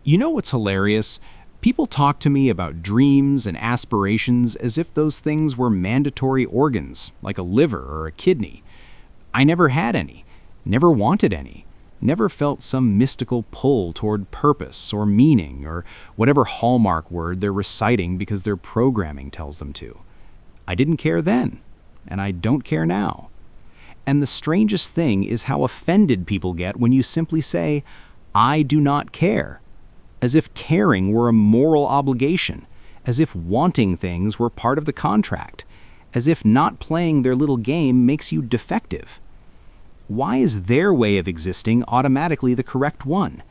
You know what's hilarious? People talk to me about dreams and aspirations as if those things were mandatory organs, like a liver or a kidney. I never had any, never wanted any, never felt some mystical pull toward purpose or meaning or whatever hallmark word they're reciting because their programming tells them to. I didn't care then, and I don't care now. And the strangest thing is how offended people get when you simply say, "I do not care," as if caring were a moral obligation, as if wanting things were part of the contract, as if not playing their little game makes you defective. Why is their way of existing automatically the correct one?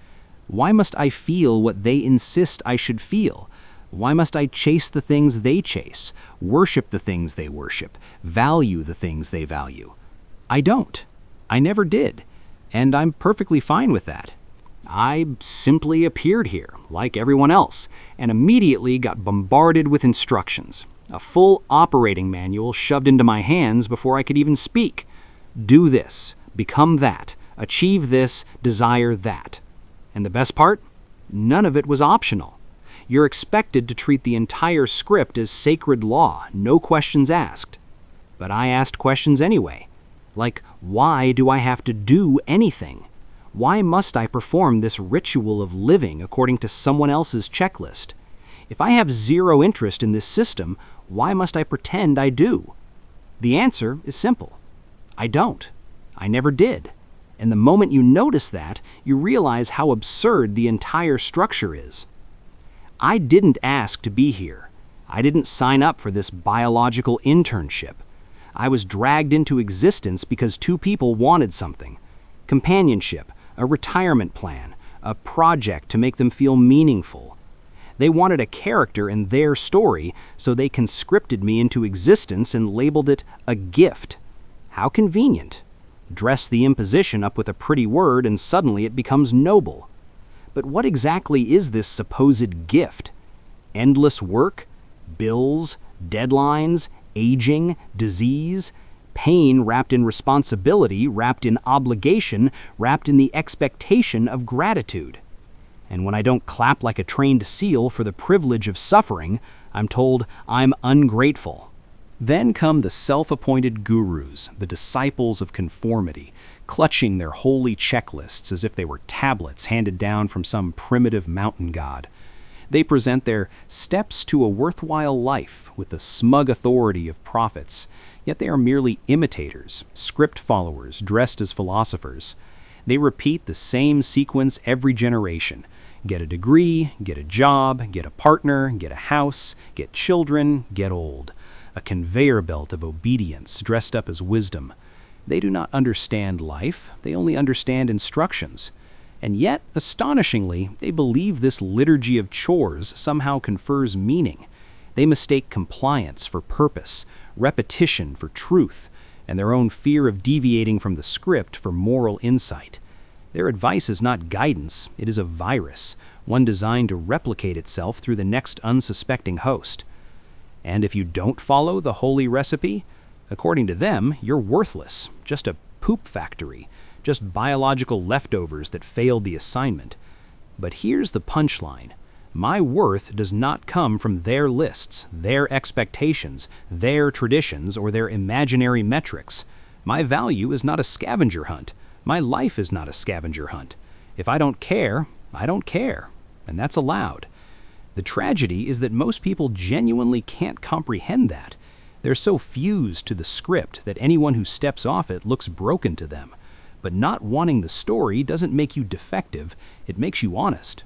Why must I feel what they insist I should feel? Why must I chase the things they chase, worship the things they worship, value the things they value? I don't. I never did. And I'm perfectly fine with that. I simply appeared here, like everyone else, and immediately got bombarded with instructions. A full operating manual shoved into my hands before I could even speak. Do this, become that, achieve this, desire that. And the best part? None of it was optional. You're expected to treat the entire script as sacred law, no questions asked. But I asked questions anyway. Like, why do I have to do anything? Why must I perform this ritual of living according to someone else's checklist? If I have zero interest in this system, why must I pretend I do? The answer is simple. I don't. I never did. And the moment you notice that, you realize how absurd the entire structure is. I didn't ask to be here. I didn't sign up for this biological internship. I was dragged into existence because two people wanted something. Companionship, a retirement plan, a project to make them feel meaningful. They wanted a character in their story, so they conscripted me into existence and labeled it a gift. How convenient. Dress the imposition up with a pretty word and suddenly it becomes noble. But what exactly is this supposed gift? Endless work? Bills? Deadlines? Aging? Disease? Pain wrapped in responsibility, wrapped in obligation, wrapped in the expectation of gratitude. And when I don't clap like a trained seal for the privilege of suffering, I'm told I'm ungrateful. Then come the self-appointed gurus, the disciples of conformity, clutching their holy checklists as if they were tablets handed down from some primitive mountain god. They present their steps to a worthwhile life with the smug authority of prophets, yet they are merely imitators, script followers dressed as philosophers. They repeat the same sequence every generation. Get a degree, get a job, get a partner, get a house, get children, get old. A conveyor belt of obedience dressed up as wisdom. They do not understand life, they only understand instructions. And yet, astonishingly, they believe this liturgy of chores somehow confers meaning. They mistake compliance for purpose, repetition for truth, and their own fear of deviating from the script for moral insight. Their advice is not guidance, it is a virus, one designed to replicate itself through the next unsuspecting host. And if you don't follow the holy recipe, according to them, you're worthless, just a poop factory, just biological leftovers that failed the assignment. But here's the punchline. My worth does not come from their lists, their expectations, their traditions, or their imaginary metrics. My value is not a scavenger hunt. My life is not a scavenger hunt. If I don't care, I don't care. And that's allowed. The tragedy is that most people genuinely can't comprehend that. They're so fused to the script that anyone who steps off it looks broken to them. But not wanting the story doesn't make you defective, it makes you honest.